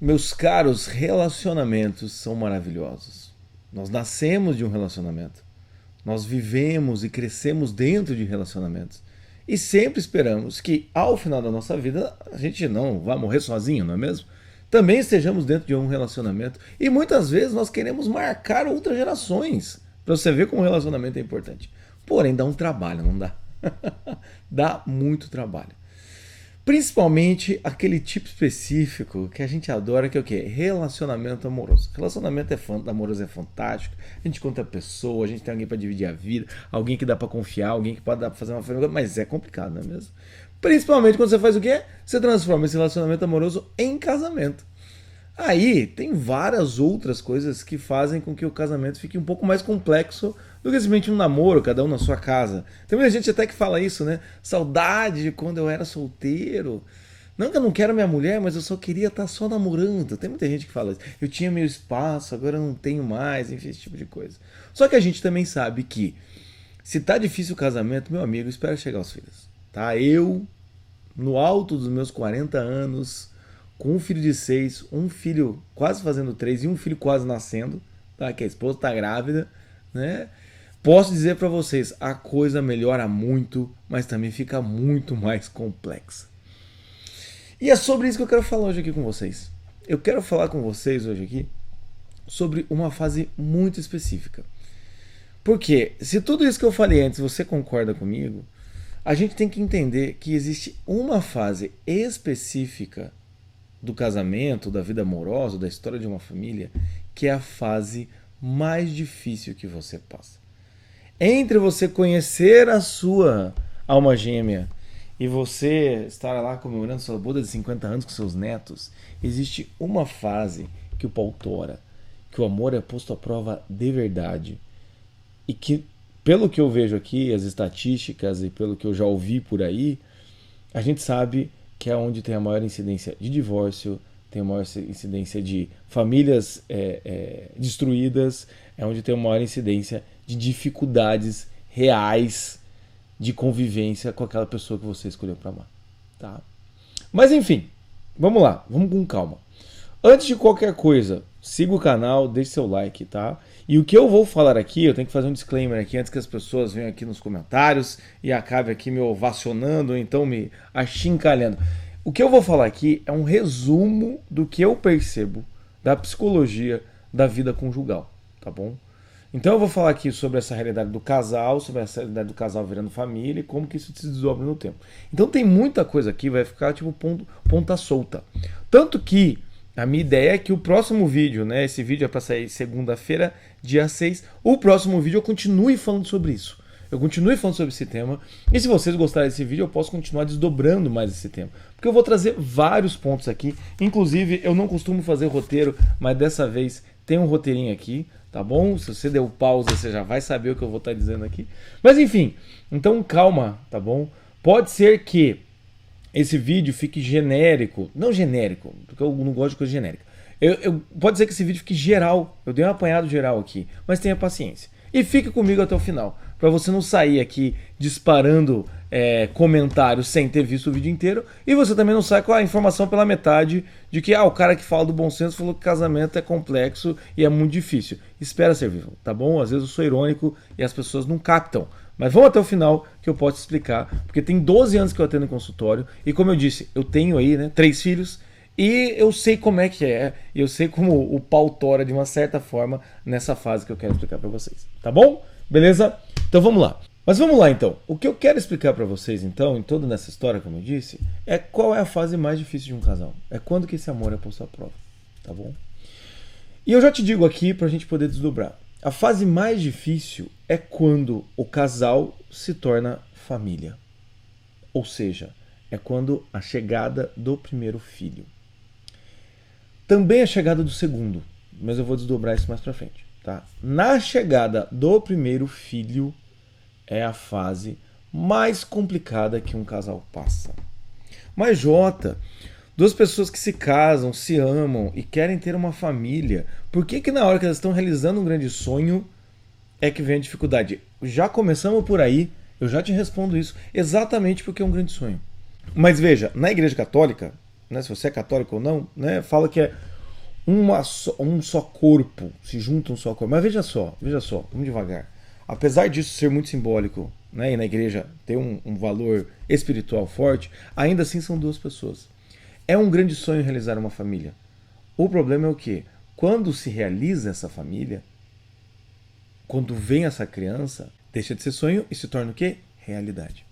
Meus caros, relacionamentos são maravilhosos. Nós nascemos de um relacionamento. Nós vivemos e crescemos dentro de relacionamentos. E sempre esperamos que, ao final da nossa vida, a gente não vá morrer sozinho, não é mesmo? Também estejamos dentro de um relacionamento. E muitas vezes nós queremos marcar outras gerações. Para você ver como o relacionamento é importante. Porém, dá um trabalho, não dá? Dá muito trabalho. Principalmente aquele tipo específico que a gente adora, que é o quê? Relacionamento amoroso. Relacionamento amoroso é fantástico. A gente conta a pessoa, a gente tem alguém para dividir a vida, alguém que dá para confiar, alguém que pode dar para fazer uma família, mas é complicado, não é mesmo? Principalmente quando você faz o quê? Você transforma esse relacionamento amoroso em casamento. Aí tem várias outras coisas que fazem com que o casamento fique um pouco mais complexo do que simplesmente um namoro, cada um na sua casa. Tem muita gente até que fala isso, né? Saudade de quando eu era solteiro. Não que eu não quero minha mulher, mas eu só queria estar só namorando. Tem muita gente que fala isso. Eu tinha meu espaço, agora eu não tenho mais, enfim, esse tipo de coisa. Só que a gente também sabe que se tá difícil o casamento, meu amigo, espera chegar aos filhos. Tá? Eu, no alto dos meus 40 anos, com um filho de 6, um filho quase fazendo 3 e um filho quase nascendo, tá? Que a esposa tá grávida, né? Posso dizer para vocês, a coisa melhora muito, mas também fica muito mais complexa. E é sobre isso que eu quero falar hoje aqui com vocês. Eu quero falar com vocês hoje aqui sobre uma fase muito específica. Porque se tudo isso que eu falei antes você concorda comigo, a gente tem que entender que existe uma fase específica do casamento, da vida amorosa, da história de uma família, que é a fase mais difícil que você passa. Entre você conhecer a sua alma gêmea e você estar lá comemorando sua boda de 50 anos com seus netos, existe uma fase que o pau tora, que o amor é posto à prova de verdade e que, pelo que eu vejo aqui, as estatísticas e pelo que eu já ouvi por aí, a gente sabe que é onde tem a maior incidência de divórcio, tem a maior incidência de famílias destruídas, é onde tem a maior incidência de dificuldades reais de convivência com aquela pessoa que você escolheu para amar. Tá? Mas enfim, vamos lá, vamos com calma. Antes de qualquer coisa, siga o canal, deixe seu like, tá? E o que eu vou falar aqui, eu tenho que fazer um disclaimer aqui antes que as pessoas venham aqui nos comentários e acabem aqui me ovacionando ou então me achincalhando. O que eu vou falar aqui é um resumo do que eu percebo da psicologia da vida conjugal, tá bom? Então eu vou falar aqui sobre essa realidade do casal, sobre essa realidade do casal virando família e como que isso se desdobra no tempo. Então tem muita coisa aqui, vai ficar tipo ponta solta. Tanto que a minha ideia é que o próximo vídeo, né, esse vídeo é para sair segunda-feira, dia 6, o próximo vídeo eu continue falando sobre isso. Eu continue falando sobre esse tema. E se vocês gostarem desse vídeo, eu posso continuar desdobrando mais esse tema. Porque eu vou trazer vários pontos aqui. Inclusive, eu não costumo fazer roteiro, mas dessa vez tem um roteirinho aqui, tá bom? Se você deu pausa, você já vai saber o que eu vou estar dizendo aqui. Mas enfim, então calma, tá bom? Pode ser que esse vídeo fique genérico. Não genérico, porque eu não gosto de coisa genérica. Pode ser que esse vídeo fique geral. Eu dei um apanhado geral aqui, mas tenha paciência. E fique comigo até o final, para você não sair aqui disparando comentários sem ter visto o vídeo inteiro, e você também não sai com a informação pela metade de que o cara que fala do bom senso falou que casamento é complexo e é muito difícil. Espera ser vivo, tá bom? Às vezes eu sou irônico e as pessoas não captam. Mas vamos até o final que eu posso explicar, porque tem 12 anos que eu atendo em consultório, e como eu disse, eu tenho aí 3 filhos, e eu sei como é que é, e eu sei como o pau tora de uma certa forma nessa fase que eu quero explicar para vocês. Tá bom? Beleza? Então vamos lá. Mas vamos lá então. O que eu quero explicar para vocês então, em toda nessa história, como eu disse, é qual é a fase mais difícil de um casal. É quando que esse amor é posto à prova. Tá bom? E eu já te digo aqui pra gente poder desdobrar. A fase mais difícil é quando o casal se torna família. Ou seja, é quando a chegada do primeiro filho. Também a chegada do segundo, mas eu vou desdobrar isso mais pra frente. Tá? Na chegada do primeiro filho é a fase mais complicada que um casal passa. Mas Jota, duas pessoas que se casam, se amam e querem ter uma família, por que na hora que elas estão realizando um grande sonho é que vem a dificuldade? Já começamos por aí, eu já te respondo isso, exatamente porque é um grande sonho. Mas veja, na Igreja Católica, né, se você é católico ou não, né, fala que é um só corpo, se junta um só corpo. Mas veja só, vamos devagar. Apesar disso ser muito simbólico, né, e na igreja ter um valor espiritual forte, ainda assim são duas pessoas. É um grande sonho realizar uma família. O problema é o quê? Quando se realiza essa família, quando vem essa criança, deixa de ser sonho e se torna o quê? Realidade.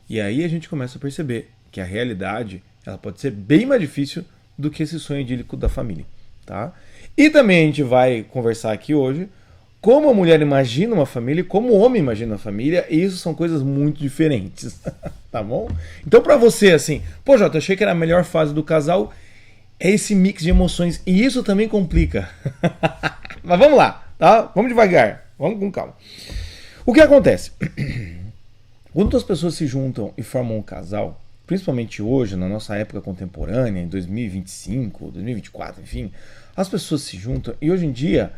E aí a gente começa a perceber que a realidade ela pode ser bem mais difícil do que esse sonho idílico da família. Tá? E também a gente vai conversar aqui hoje como a mulher imagina uma família e como o homem imagina uma família, e isso são coisas muito diferentes. Tá bom? Então pra você, assim, pô, Jota, achei que era a melhor fase do casal, é esse mix de emoções, e isso também complica. Mas vamos lá, tá? Vamos devagar, vamos com calma. O que acontece? Quando as pessoas se juntam e formam um casal, principalmente hoje, na nossa época contemporânea, em 2025, 2024, enfim, as pessoas se juntam e hoje em dia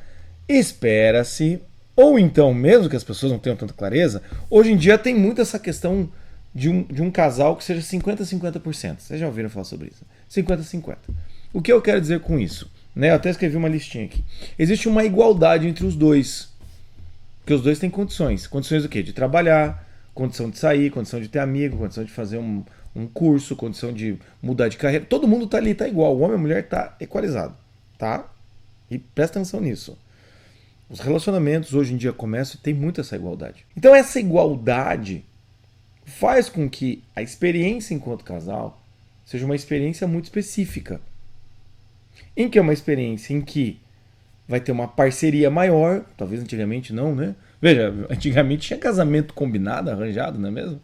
espera-se, ou então, mesmo que as pessoas não tenham tanta clareza, hoje em dia tem muito essa questão de um casal que seja 50-50%. Vocês já ouviram falar sobre isso? 50-50%. O que eu quero dizer com isso? Né? Eu até escrevi uma listinha aqui. Existe uma igualdade entre os dois. Porque os dois têm condições. Condições do quê? De trabalhar, condição de sair, condição de ter amigo, condição de fazer um curso, condição de mudar de carreira. Todo mundo tá ali, tá igual. O homem e a mulher tá equalizado. Tá? E presta atenção nisso. Os relacionamentos hoje em dia começam e tem muito essa igualdade. Então essa igualdade faz com que a experiência enquanto casal seja uma experiência muito específica. Em que é uma experiência em que vai ter uma parceria maior, talvez antigamente não, né? Veja, antigamente tinha casamento combinado, arranjado, não é mesmo?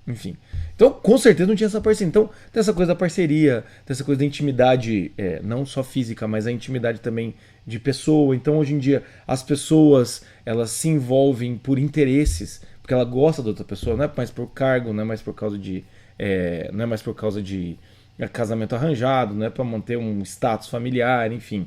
Enfim. Então, com certeza não tinha essa parceria. Então, tem essa coisa da parceria, tem essa coisa da intimidade, não só física, mas a intimidade também de pessoa. Então, hoje em dia, as pessoas, elas se envolvem por interesses, porque ela gosta da outra pessoa, não é mais por cargo, não é mais por causa de casamento arranjado, não é para manter um status familiar, enfim.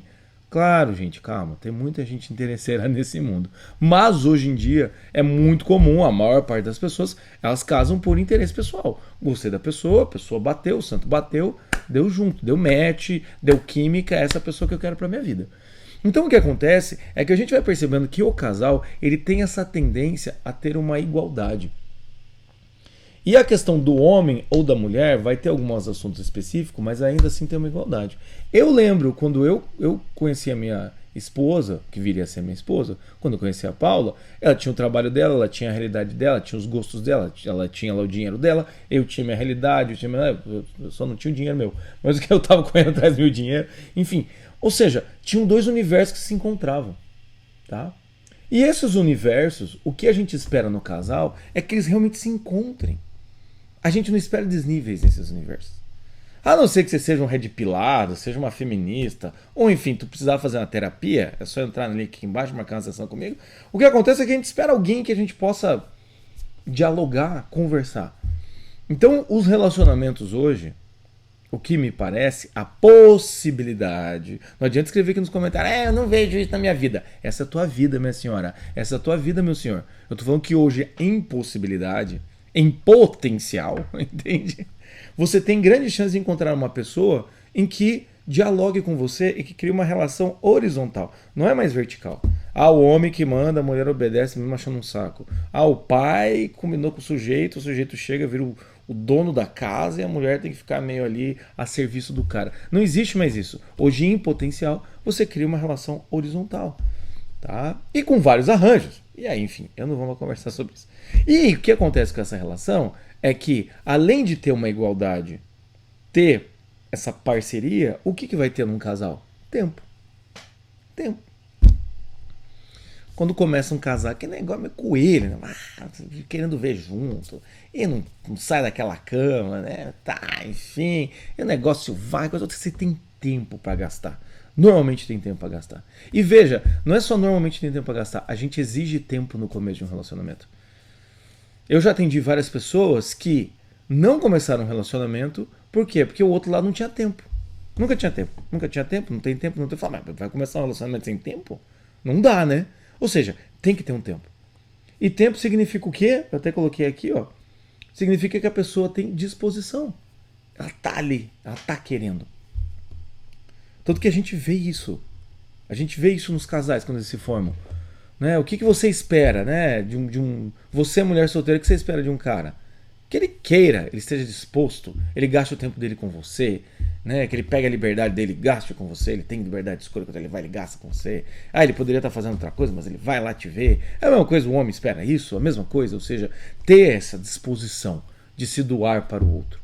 Claro, gente, calma, tem muita gente interesseira nesse mundo. Mas hoje em dia é muito comum, a maior parte das pessoas, elas casam por interesse pessoal. Gostei da pessoa, a pessoa bateu, o santo bateu, deu junto, deu match, deu química, é essa pessoa que eu quero pra minha vida. Então o que acontece é que a gente vai percebendo que o casal, ele tem essa tendência a ter uma igualdade. E a questão do homem ou da mulher vai ter alguns assuntos específicos, mas ainda assim tem uma igualdade. Eu lembro quando eu conheci a minha esposa, que viria a ser minha esposa, quando eu conheci a Paula, ela tinha o trabalho dela, ela tinha a realidade dela, tinha os gostos dela, ela tinha lá o dinheiro dela, eu tinha minha realidade, eu só não tinha o dinheiro meu, mas o que eu estava correndo atrás do meu dinheiro, enfim. Ou seja, tinham dois universos que se encontravam, tá? E esses universos, o que a gente espera no casal é que eles realmente se encontrem. A gente não espera desníveis nesses universos. A não ser que você seja um red pilado, seja uma feminista, ou enfim, tu precisar fazer uma terapia, é só entrar no link aqui embaixo, marcar uma sessão comigo. O que acontece é que a gente espera alguém que a gente possa dialogar, conversar. Então, os relacionamentos hoje, o que me parece, a possibilidade. Não adianta escrever aqui nos comentários, eu não vejo isso na minha vida. Essa é a tua vida, minha senhora. Essa é a tua vida, meu senhor. Eu tô falando que hoje, em possibilidade, em potencial, entende? Você tem grande chance de encontrar uma pessoa em que dialogue com você e que crie uma relação horizontal. Não é mais vertical. Ah, o homem que manda, a mulher obedece, mesmo achando um saco. Ah, o pai combinou com o sujeito chega, vira o dono da casa e a mulher tem que ficar meio ali a serviço do cara. Não existe mais isso. Hoje, em potencial, você cria uma relação horizontal. Tá? E com vários arranjos. E aí, enfim, eu não vou mais conversar sobre isso. E o que acontece com essa relação é que, além de ter uma igualdade, ter essa parceria, o que vai ter num casal? Tempo. Tempo. Quando começa um casal, que negócio é coelho, né? Querendo ver junto, e não sai daquela cama, né? Tá, enfim, e o negócio vai, você tem tempo para gastar. Normalmente tem tempo para gastar. E veja, não é só normalmente tem tempo para gastar, a gente exige tempo no começo de um relacionamento. Eu já atendi várias pessoas que não começaram um relacionamento, por quê? Porque o outro lado não tinha tempo. Nunca tinha tempo, não tem tempo, não tem. Fala, mas vai começar um relacionamento sem tempo? Não dá, né? Ou seja, tem que ter um tempo. E tempo significa o quê? Eu até coloquei aqui, ó. Significa que a pessoa tem disposição. Ela tá ali, ela tá querendo. Tanto que a gente vê isso. A gente vê isso nos casais quando eles se formam. Né? O que você espera, né? Você, mulher solteira, o que você espera de um cara? Que ele queira, ele esteja disposto, ele gaste o tempo dele com você, né? Que ele pegue a liberdade dele, gaste com você, ele tem liberdade de escolha quando ele vai, ele gasta com você. Ah, ele poderia estar fazendo outra coisa, mas ele vai lá te ver. É a mesma coisa, o homem espera isso, a mesma coisa, ou seja, ter essa disposição de se doar para o outro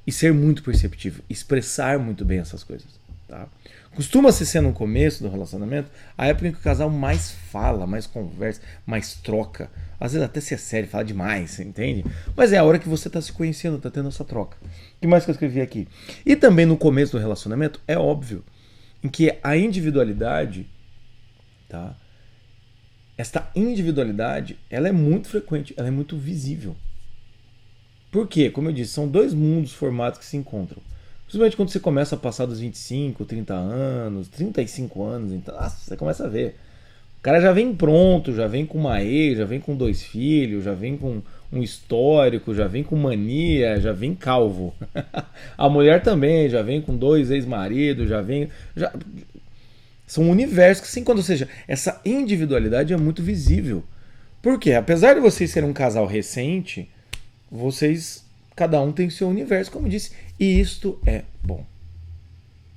e ser muito perceptivo, expressar muito bem essas coisas, tá? Costuma-se ser no começo do relacionamento a época em que o casal mais fala, mais conversa, mais troca. Às vezes até se é sério, fala demais, entende? Mas é a hora que você está se conhecendo, está tendo essa troca. O que mais que eu escrevi aqui? E também no começo do relacionamento, é óbvio, em que a individualidade, tá? Esta individualidade, ela é muito frequente, ela é muito visível. Por quê? Como eu disse, são dois mundos formados que se encontram. Principalmente quando você começa a passar dos 25, 30 anos, 35 anos, então, nossa, você começa a ver. O cara já vem pronto, já vem com uma ex, já vem com 2 filhos, já vem com um histórico, já vem com mania, já vem calvo. A mulher também já vem com 2 ex-maridos, já vem... São universos que se encontram, ou seja, essa individualidade é muito visível. Por quê? Apesar de vocês serem um casal recente, vocês... Cada um tem seu universo, como eu disse. E isto é bom.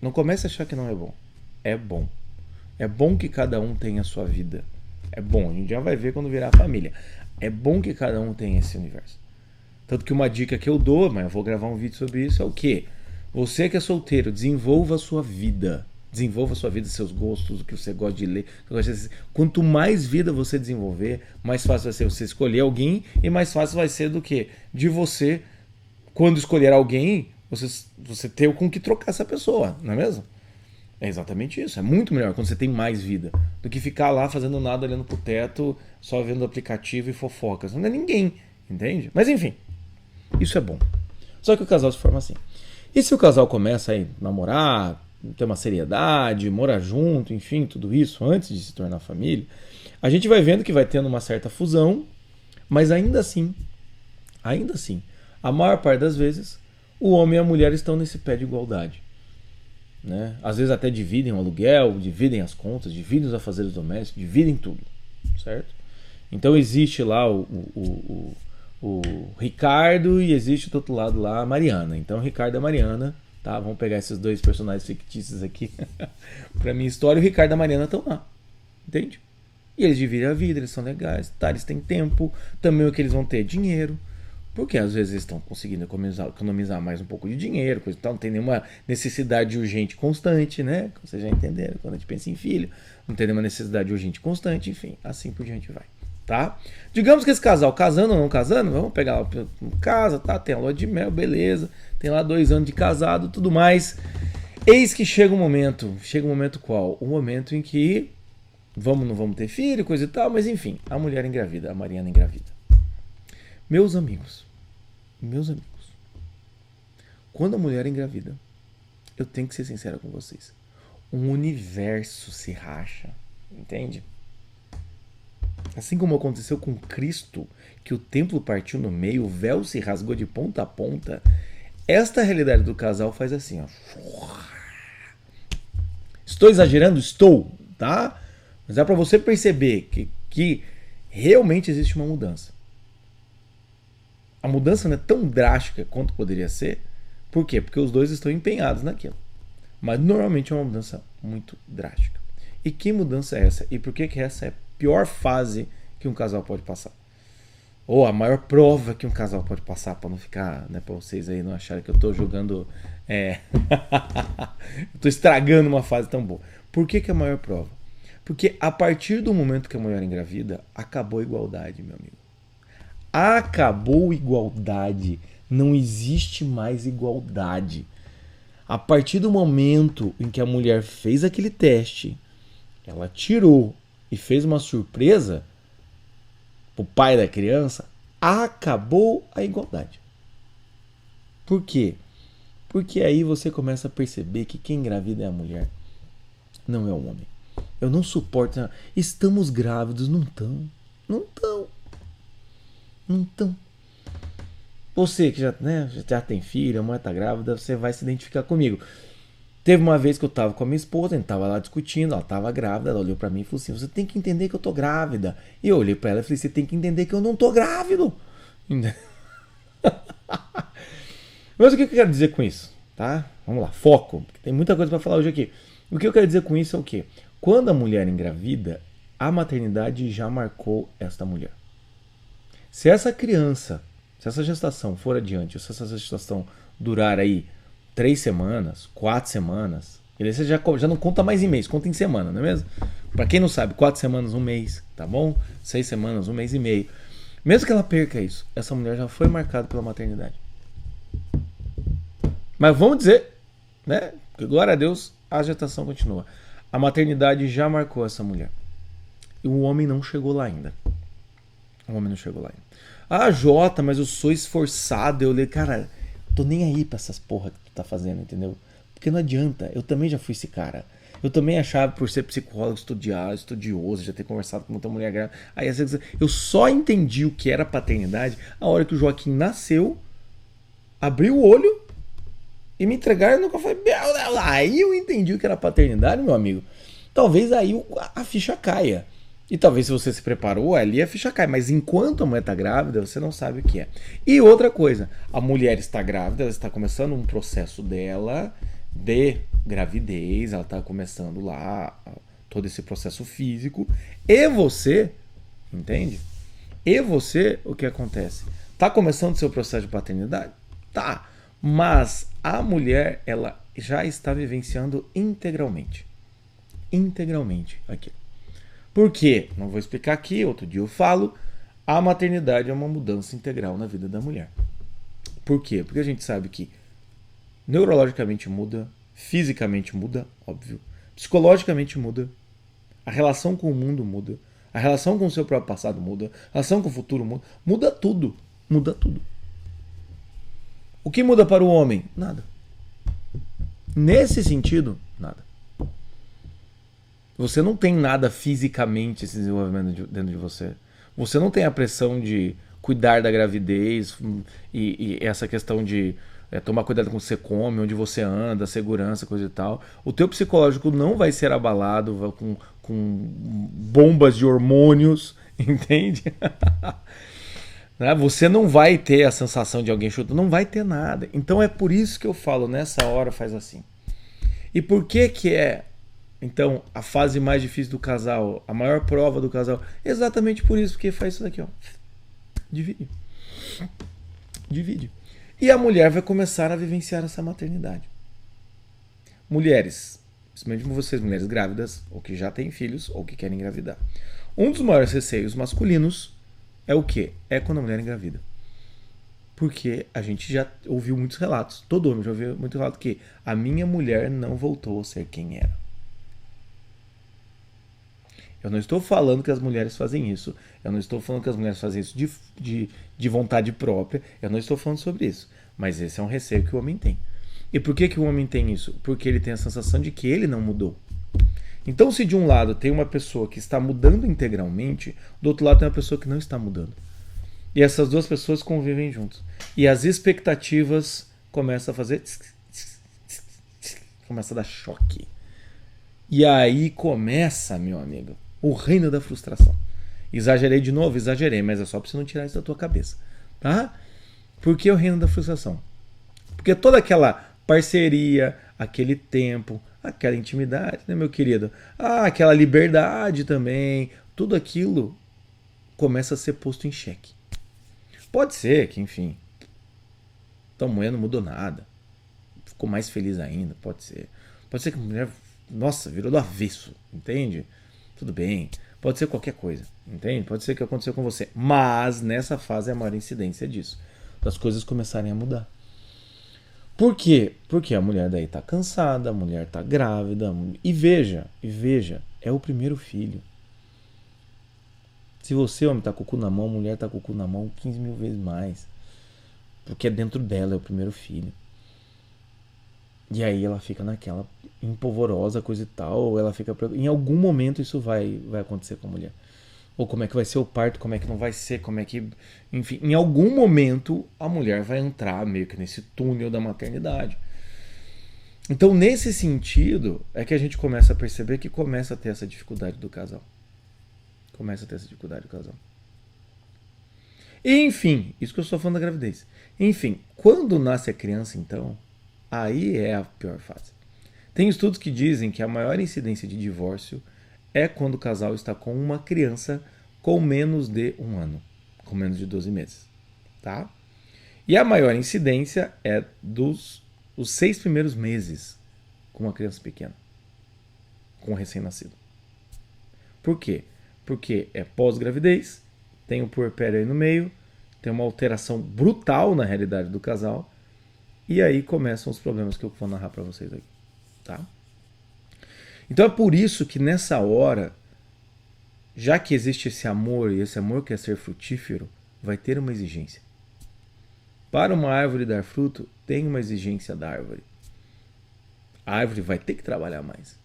Não comece a achar que não é bom. É bom. É bom que cada um tenha a sua vida. É bom. A gente já vai ver quando virar família. É bom que cada um tenha esse universo. Tanto que uma dica que eu dou, mas eu vou gravar um vídeo sobre isso, é o quê? Você que é solteiro, desenvolva a sua vida. Desenvolva a sua vida, seus gostos, o que você gosta de ler. Quanto mais vida você desenvolver, mais fácil vai ser você escolher alguém e mais fácil vai ser do que de você... Quando escolher alguém, você ter com que trocar essa pessoa, não é mesmo? É exatamente isso. É muito melhor quando você tem mais vida do que ficar lá fazendo nada, olhando pro teto, só vendo aplicativo e fofocas. Não é ninguém, entende? Mas enfim, isso é bom. Só que o casal se forma assim. E se o casal começa a namorar, ter uma seriedade, morar junto, enfim, tudo isso, antes de se tornar família, a gente vai vendo que vai tendo uma certa fusão, mas ainda assim, a maior parte das vezes, o homem e a mulher estão nesse pé de igualdade. Né? Às vezes até dividem o aluguel, dividem as contas, dividem os afazeres domésticos, dividem tudo. Certo? Então existe lá o Ricardo e existe do outro lado lá a Mariana. Então o Ricardo e a Mariana, tá? Vamos pegar esses dois personagens fictícios aqui pra minha história. O Ricardo e a Mariana estão lá. Entende? E eles dividem a vida, eles são legais, tá? Eles têm tempo. Também o que eles vão ter é dinheiro. Porque às vezes eles estão conseguindo economizar mais um pouco de dinheiro, coisa e tal, não tem nenhuma necessidade urgente constante, né? Vocês já entenderam, quando a gente pensa em filho, não tem nenhuma necessidade urgente constante, enfim, assim por diante vai, tá? Digamos que esse casal, casando ou não casando, vamos pegar lá, casa, tá? Tem a lua de mel, beleza, tem lá 2 anos de casado, tudo mais. Eis que chega um momento qual? O momento em que não vamos ter filho, coisa e tal, mas enfim, a mulher engravida, a Mariana engravida. Meus amigos, quando a mulher engravida, eu tenho que ser sincero com vocês, um universo se racha, entende? Assim como aconteceu com Cristo, que o templo partiu no meio, o véu se rasgou de ponta a ponta, esta realidade do casal faz assim, ó. Estou exagerando? Estou, tá? Mas é para você perceber que realmente existe uma mudança. A mudança não é tão drástica quanto poderia ser. Por quê? Porque os dois estão empenhados naquilo. Mas normalmente é uma mudança muito drástica. E que mudança é essa? E por que essa é a pior fase que um casal pode passar? Ou a maior prova que um casal pode passar, para não ficar, né, para vocês aí não acharem que eu estou jogando... estou estragando uma fase tão boa. Por que é a maior prova? Porque a partir do momento que a mulher engravida, acabou a igualdade, meu amigo. Acabou a igualdade. Não existe mais igualdade. A partir do momento em que a mulher fez aquele teste, ela tirou e fez uma surpresa pro pai da criança, acabou a igualdade. Por quê? Porque aí você começa a perceber que quem engravida é a mulher, não é o homem. Eu não suporto. Não. Estamos grávidos, não estão. Não estão. Não estão. Você que já tem filho, a mãe está grávida, você vai se identificar comigo. Teve uma vez que eu tava com a minha esposa, a gente tava lá discutindo, ela tava grávida, ela olhou pra mim e falou assim, você tem que entender que eu tô grávida. E eu olhei pra ela e falei, você tem que entender que eu não tô grávido. Mas o que eu quero dizer com isso? Tá? Vamos lá, foco, porque tem muita coisa pra falar hoje aqui. O que eu quero dizer com isso é o quê? Quando a mulher engravida, a maternidade já marcou esta mulher. Se essa criança, se essa gestação for adiante, se essa gestação durar aí 3 semanas, 4 semanas, você já não conta mais em mês, conta em semana, não é mesmo? Pra quem não sabe, 4 semanas, um mês, tá bom? 6 semanas, um mês e meio. Mesmo que ela perca isso, essa mulher já foi marcada pela maternidade. Mas vamos dizer, né? Que glória a Deus, a gestação continua. A maternidade já marcou essa mulher. E o homem não chegou lá ainda. O homem não chegou lá ainda. Ah, Jota, mas eu sou esforçado. Eu leio, cara, tô nem aí pra essas porra que tu tá fazendo, entendeu? Porque não adianta. Eu também já fui esse cara. Eu também achava, por ser psicólogo, estudioso, já ter conversado com muita mulher grávida. Aí às vezes eu só entendi o que era paternidade a hora que o Joaquim nasceu, abriu o olho e me entregaram e nunca foi. Aí eu entendi o que era paternidade, meu amigo. Talvez aí a ficha caia. E talvez se você se preparou, ali a ficha cai. Mas enquanto a mulher está grávida, você não sabe o que é. E outra coisa, a mulher está grávida, ela está começando um processo dela de gravidez, ela está começando lá todo esse processo físico. E você, entende? E você, o que acontece? Está começando o seu processo de paternidade? Tá. Mas a mulher, ela já está vivenciando integralmente. Integralmente aqui. Por quê? Não vou explicar aqui, outro dia eu falo. A maternidade é uma mudança integral na vida da mulher. Por quê? Porque a gente sabe que neurologicamente muda, fisicamente muda, óbvio, psicologicamente muda, a relação com o mundo muda, a relação com o seu próprio passado muda, a relação com o futuro muda, muda tudo, muda tudo. O que muda para o homem? Nada. Nesse sentido, nada. Você não tem nada fisicamente esse desenvolvimento dentro de você. Você não tem a pressão de cuidar da gravidez e essa questão de tomar cuidado com o que você come, onde você anda, segurança, coisa e tal. O teu psicológico não vai ser abalado com bombas de hormônios, entende? Você não vai ter a sensação de alguém chutando, não vai ter nada. Então é por isso que eu falo, nessa hora faz assim. E por que é, então, a fase mais difícil do casal, a maior prova do casal? Exatamente por isso, porque faz isso daqui, ó. Divide. Divide. E a mulher vai começar a vivenciar essa maternidade. Mulheres, principalmente vocês, mulheres grávidas, ou que já têm filhos, ou que querem engravidar. Um dos maiores receios masculinos é o quê? É quando a mulher engravida. Porque a gente já ouviu muitos relatos, todo homem já ouviu muito relato que a minha mulher não voltou a ser quem era. Eu não estou falando que as mulheres fazem isso. Eu não estou falando que as mulheres fazem isso de vontade própria. Eu não estou falando sobre isso. Mas esse é um receio que o homem tem. E por que o homem tem isso? Porque ele tem a sensação de que ele não mudou. Então, se de um lado tem uma pessoa que está mudando integralmente, do outro lado tem uma pessoa que não está mudando. E essas duas pessoas convivem juntos. E as expectativas começam a fazer... começa a dar choque. E aí começa, meu amigo, o reino da frustração. Exagerei de novo? Exagerei, mas é só pra você não tirar isso da tua cabeça. Tá? Por que o reino da frustração? Porque toda aquela parceria, aquele tempo, aquela intimidade, né, meu querido? Aquela liberdade também, tudo aquilo começa a ser posto em xeque. Pode ser que, enfim, tua mulher não mudou nada, ficou mais feliz ainda, pode ser. Pode ser que a mulher, nossa, virou do avesso, entende? Tudo bem, pode ser qualquer coisa, entende? Pode ser que aconteceu com você, mas nessa fase é a maior incidência disso, das coisas começarem a mudar. Por quê? Porque a mulher daí tá cansada, a mulher tá grávida, e veja, é o primeiro filho. Se você, homem, tá com o cu na mão, a mulher tá com o cu na mão 15 mil vezes mais. Porque é dentro dela, é o primeiro filho. E aí ela fica naquela empolvorosa, coisa e tal, ou ela fica... Em algum momento isso vai acontecer com a mulher. Ou como é que vai ser o parto, como é que não vai ser, como é que... Enfim, em algum momento a mulher vai entrar meio que nesse túnel da maternidade. Então, nesse sentido, é que a gente começa a perceber que começa a ter essa dificuldade do casal. Começa a ter essa dificuldade do casal. E, enfim, isso que eu estou falando da gravidez. Enfim, quando nasce a criança, então, aí é a pior fase. Tem estudos que dizem que a maior incidência de divórcio é quando o casal está com uma criança com menos de 1 ano, com menos de 12 meses. Tá? E a maior incidência é dos os 6 primeiros meses com uma criança pequena, com um recém-nascido. Por quê? Porque é pós-gravidez, tem o puerpério aí no meio, tem uma alteração brutal na realidade do casal, e aí começam os problemas que eu vou narrar para vocês aqui. Tá? Então é por isso que nessa hora, já que existe esse amor, e esse amor quer ser frutífero, vai ter uma exigência. Para uma árvore dar fruto, tem uma exigência da árvore. A árvore vai ter que trabalhar mais.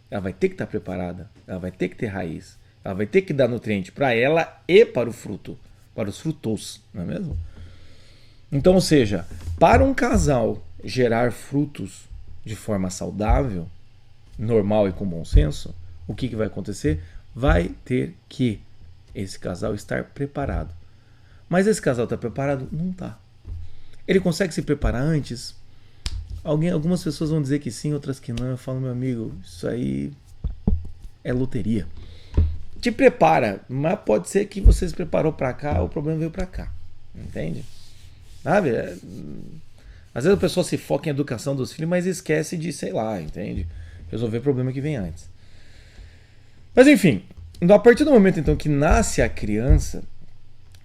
Ela vai ter que estar preparada. Ela vai ter que ter raiz. Ela vai ter que dar nutriente para ela e para o fruto. Para os frutos, não é mesmo? Então, ou seja, para um casal gerar frutos de forma saudável, normal e com bom senso, o que vai acontecer? Vai ter que esse casal estar preparado. Mas esse casal está preparado? Não está. Ele consegue se preparar antes? Algumas pessoas vão dizer que sim, outras que não. Eu falo, meu amigo, isso aí é loteria. Te prepara, mas pode ser que você se preparou para cá, o problema veio para cá. Entende? Sabe? Às vezes a pessoa se foca em educação dos filhos, mas esquece de, sei lá, entende? Resolver o problema que vem antes. Mas enfim, a partir do momento então que nasce a criança,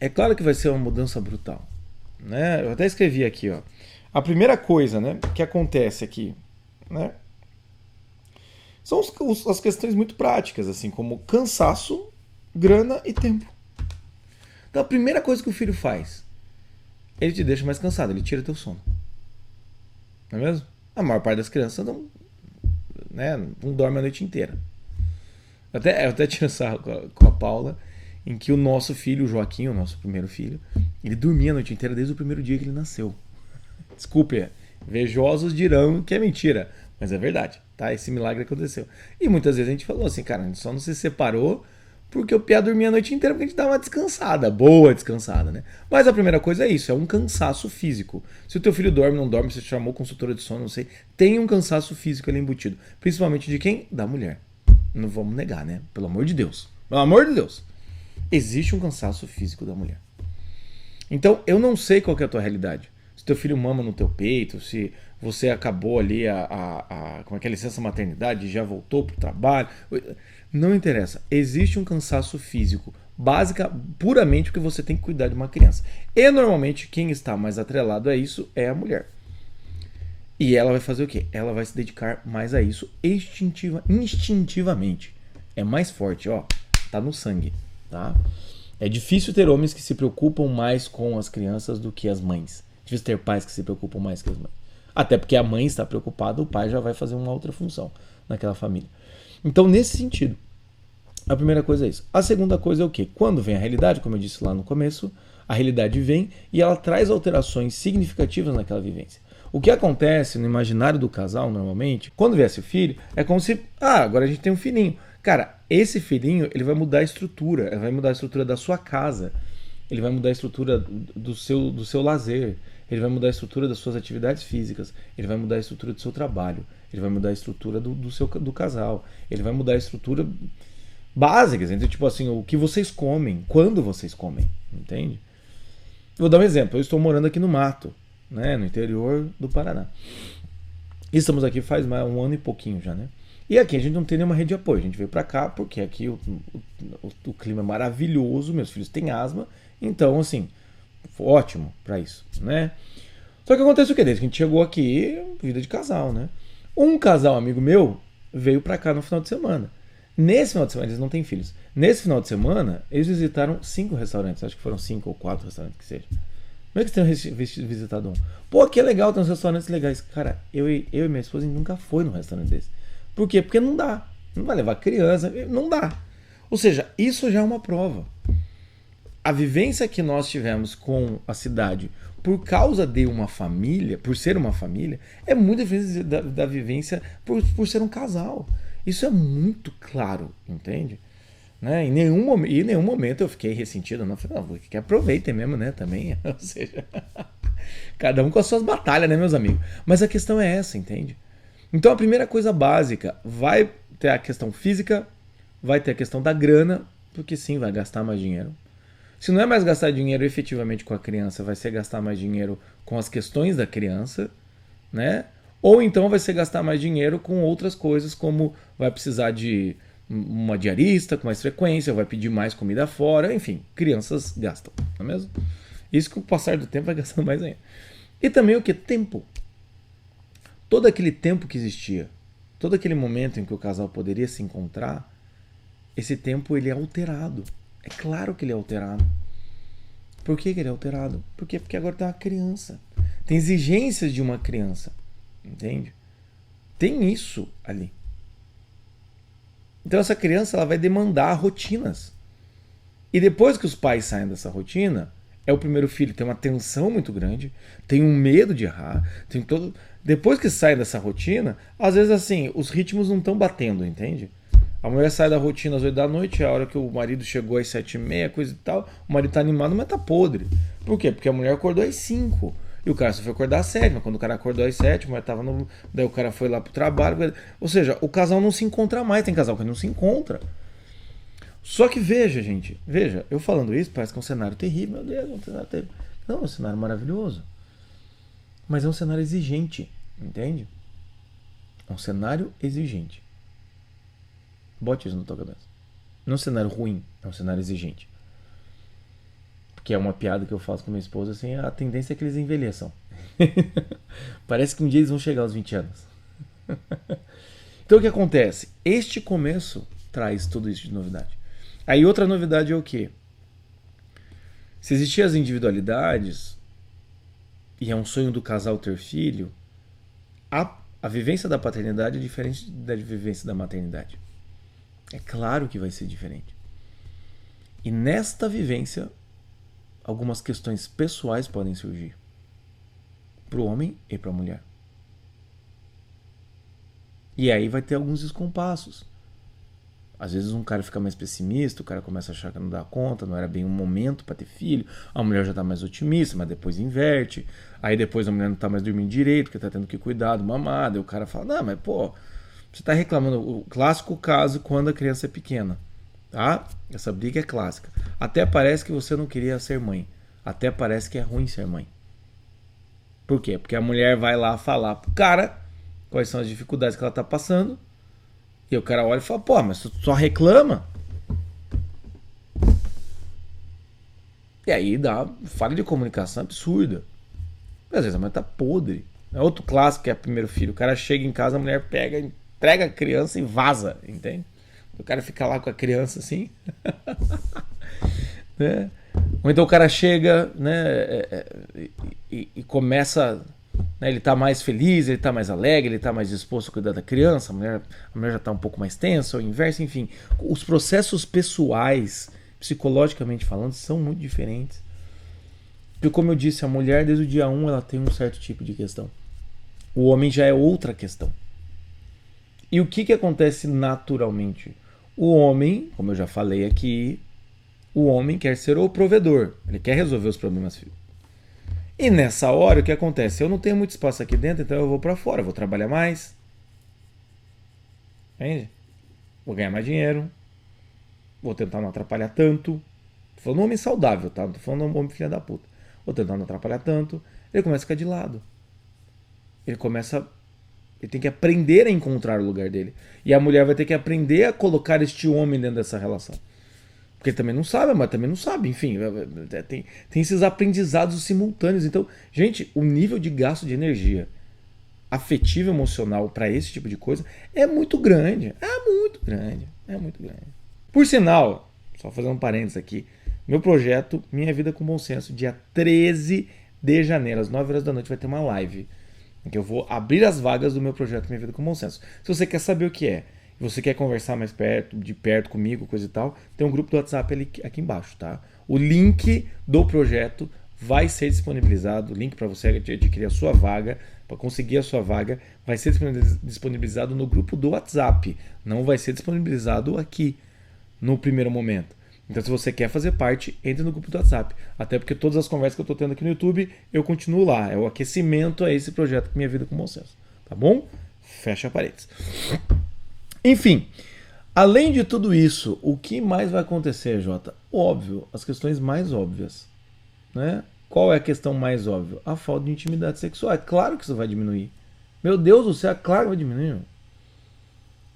é claro que vai ser uma mudança brutal. Né? Eu até escrevi aqui, ó. A primeira coisa, né, que acontece aqui, né, são as questões muito práticas, assim, como cansaço, grana e tempo. Então a primeira coisa que o filho faz, ele te deixa mais cansado, ele tira teu sono. Não é mesmo? A maior parte das crianças não dorme a noite inteira. Eu até tiro sarro com a Paula, em que o nosso filho, o Joaquim, o nosso primeiro filho, ele dormia a noite inteira desde o primeiro dia que ele nasceu. Desculpe, invejosos dirão que é mentira, mas é verdade, tá? Esse milagre aconteceu. E muitas vezes a gente falou assim, cara, a gente só não se separou porque o Pia dormia a noite inteira porque a gente dava uma descansada, boa descansada, né? Mas a primeira coisa é isso, é um cansaço físico. Se o teu filho dorme, não dorme, você chamou consultora de sono, não sei, tem um cansaço físico ali embutido. Principalmente de quem? Da mulher. Não vamos negar, né? Pelo amor de Deus. Pelo amor de Deus. Existe um cansaço físico da mulher. Então, eu não sei qual que é a tua realidade. Se teu filho mama no teu peito, se você acabou ali com aquela licença maternidade e já voltou pro trabalho. Não interessa. Existe um cansaço físico, puramente porque você tem que cuidar de uma criança. E normalmente quem está mais atrelado a isso é a mulher. E ela vai fazer o quê? Ela vai se dedicar mais a isso instintivamente. É mais forte, ó. Tá no sangue, tá? É difícil ter homens que se preocupam mais com as crianças do que as mães. É difícil ter pais que se preocupam mais que as mães. Até porque a mãe está preocupada, o pai já vai fazer uma outra função naquela família. Então, nesse sentido, a primeira coisa é isso. A segunda coisa é o quê? Quando vem a realidade, como eu disse lá no começo, a realidade vem e ela traz alterações significativas naquela vivência. O que acontece no imaginário do casal, normalmente, quando viesse o filho, é como se, agora a gente tem um filhinho. Cara, esse filhinho, ele vai mudar a estrutura, ele vai mudar a estrutura da sua casa, ele vai mudar a estrutura do seu lazer, ele vai mudar a estrutura das suas atividades físicas, ele vai mudar a estrutura do seu trabalho, ele vai mudar a estrutura do casal, ele vai mudar a estrutura básica, então, tipo assim, o que vocês comem, quando vocês comem, entende? Vou dar um exemplo, eu estou morando aqui no mato, né, no interior do Paraná. E estamos aqui faz mais 1 ano e pouquinho já, né? E aqui a gente não tem nenhuma rede de apoio, a gente veio pra cá porque aqui o clima é maravilhoso, meus filhos têm asma, então assim, ótimo pra isso, né? Só que acontece o que? Desde que a gente chegou aqui, vida de casal, né? Um casal amigo meu veio pra cá no final de semana. Nesse final de semana, eles não têm filhos. Nesse final de semana, eles visitaram 5 restaurantes, acho que foram 5 ou 4 restaurantes que seja. Como é que você tem visitado um? Pô, que legal, tem uns restaurantes legais. Cara, eu e minha esposa, a gente nunca foi num restaurante desse. Por quê? Porque não dá. Não vai levar criança, não dá. Ou seja, isso já é uma prova. a vivência que nós tivemos com a cidade por causa de uma família, por ser uma família, é muito diferente da vivência por ser um casal. Isso é muito claro, entende? Né? Em nenhum momento eu fiquei ressentido, não. Falei, não, que aproveitem mesmo, né? Também. Ou seja, cada um com as suas batalhas, né, meus amigos? Mas a questão é essa, entende? Então a primeira coisa básica, vai ter a questão física, vai ter a questão da grana, porque sim, vai gastar mais dinheiro. Se não é mais gastar dinheiro efetivamente com a criança, vai ser gastar mais dinheiro com as questões da criança, né? Ou então vai ser gastar mais dinheiro com outras coisas, como vai precisar de uma diarista com mais frequência, vai pedir mais comida fora, enfim, crianças gastam, não é mesmo? Isso com o passar do tempo vai gastando mais ainda. E também o que? Tempo. Todo aquele tempo que existia, todo aquele momento em que o casal poderia se encontrar, esse tempo ele é alterado. É claro que ele é alterado. Por que ele é alterado? Porque agora tem uma criança. Tem exigências de uma criança. Entende? Tem isso ali. Então essa criança ela vai demandar rotinas. E depois que os pais saem dessa rotina, é o primeiro filho, tem uma tensão muito grande, tem um medo de errar, tem todo. Depois que sai dessa rotina, às vezes assim, os ritmos não estão batendo, entende? A mulher sai da rotina às 8 da noite, é a hora que o marido chegou às 7h30, coisa e tal. O marido tá animado, mas tá podre. Por quê? Porque a mulher acordou às 5. E o cara só foi acordar às 7. Mas quando o cara acordou às 7, a mulher tava no. Daí o cara foi lá pro trabalho. Ou seja, o casal não se encontra mais. Tem casal que não se encontra. Só que veja, gente. Veja, eu falando isso, parece que é um cenário terrível. Meu Deus, é um cenário terrível. Não, é um cenário maravilhoso. Mas é um cenário exigente. Entende? É um cenário exigente. Bote isso na tua cabeça. Não é um cenário ruim, é um cenário exigente. Porque é uma piada que eu faço com minha esposa, assim, a tendência é que eles envelheçam. Parece que um dia eles vão chegar aos 20 anos. Então o que acontece? Este começo traz tudo isso de novidade. Aí outra novidade é o quê? Se existiam as individualidades, e é um sonho do casal ter filho, a vivência da paternidade é diferente da vivência da maternidade. É claro que vai ser diferente. E nesta vivência, algumas questões pessoais podem surgir. Para o homem e para a mulher. E aí vai ter alguns descompassos. Às vezes um cara fica mais pessimista, o cara começa a achar que não dá conta, não era bem um momento para ter filho. A mulher já está mais otimista, mas depois inverte. Aí depois a mulher não está mais dormindo direito, porque está tendo que cuidar do mamado. E o cara fala, não, mas pô... Você está reclamando, o clássico caso quando a criança é pequena, tá? Essa briga é clássica. Até parece que você não queria ser mãe. Até parece que é ruim ser mãe. Por quê? Porque a mulher vai lá falar pro cara quais são as dificuldades que ela tá passando. E o cara olha e fala, pô, mas tu só reclama. E aí dá falha de comunicação absurda. Às vezes a mulher tá podre. É outro clássico que é o primeiro filho. O cara chega em casa, a mulher pega, entrega a criança e vaza, entende? O cara fica lá com a criança assim. Né? Ou então o cara chega, né, e começa, né, ele tá mais feliz, ele tá mais alegre, ele tá mais disposto a cuidar da criança, a mulher já tá um pouco mais tensa, ou o inverso, enfim. Os processos pessoais, psicologicamente falando, são muito diferentes. Porque como eu disse, a mulher desde o dia 1 ela tem um certo tipo de questão. O homem já é outra questão. E o que acontece naturalmente? O homem, como eu já falei aqui, o homem quer ser o provedor. Ele quer resolver os problemas filhos. E nessa hora o que acontece? Eu não tenho muito espaço aqui dentro, então eu vou para fora, eu vou trabalhar mais. Entende? Vou ganhar mais dinheiro. Vou tentar não atrapalhar tanto. Tô falando um homem saudável, tá? Não tô falando um homem filha da puta. Vou tentar não atrapalhar tanto. Ele começa a ficar de lado. Ele tem que aprender a encontrar o lugar dele. E a mulher vai ter que aprender a colocar este homem dentro dessa relação. Porque ele também não sabe, mas também não sabe. Enfim, tem esses aprendizados simultâneos. Então, gente, o nível de gasto de energia afetivo e emocional para esse tipo de coisa é muito grande. É muito grande. É muito grande. Por sinal, só fazendo um parênteses aqui, meu projeto Minha Vida com Bom Senso, dia 13 de janeiro, às 9 horas da noite, vai ter uma live em que eu vou abrir as vagas do meu projeto Minha Vida com Bom Senso. Se você quer saber o que é, e você quer conversar mais perto, de perto comigo, coisa e tal, tem um grupo do WhatsApp ali, aqui embaixo, tá? O link do projeto vai ser disponibilizado, o link para você adquirir a sua vaga, para conseguir a sua vaga, vai ser disponibilizado no grupo do WhatsApp, não vai ser disponibilizado aqui no primeiro momento. Então, se você quer fazer parte, entre no grupo do WhatsApp. Até porque todas as conversas que eu estou tendo aqui no YouTube, eu continuo lá. É o aquecimento a esse projeto Minha Vida com Bom Senso. Tá bom? Fecha parênteses. Enfim, além de tudo isso, o que mais vai acontecer, Jota? Óbvio, as questões mais óbvias. Né? Qual é a questão mais óbvia? A falta de intimidade sexual. É claro que isso vai diminuir. Meu Deus do céu, é claro que vai diminuir.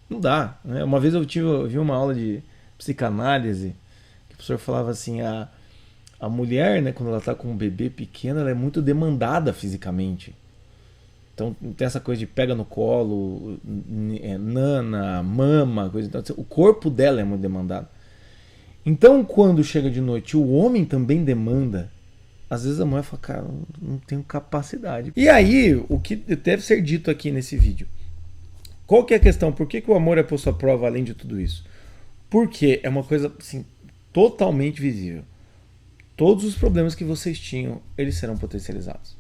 Não dá. Né? Uma vez eu vi uma aula de psicanálise que o professor falava assim, a mulher, né, quando ela está com um bebê pequeno, ela é muito demandada fisicamente. Então tem essa coisa de pega no colo, nana, mama, coisa. Então, o corpo dela é muito demandado. Então quando chega de noite o homem também demanda, às vezes a mulher fala, cara, não tenho capacidade. E aí, o que deve ser dito aqui nesse vídeo? Qual que é a questão? Por que o amor é posto à prova além de tudo isso? Porque é uma coisa assim, totalmente visível. Todos os problemas que vocês tinham, eles serão potencializados.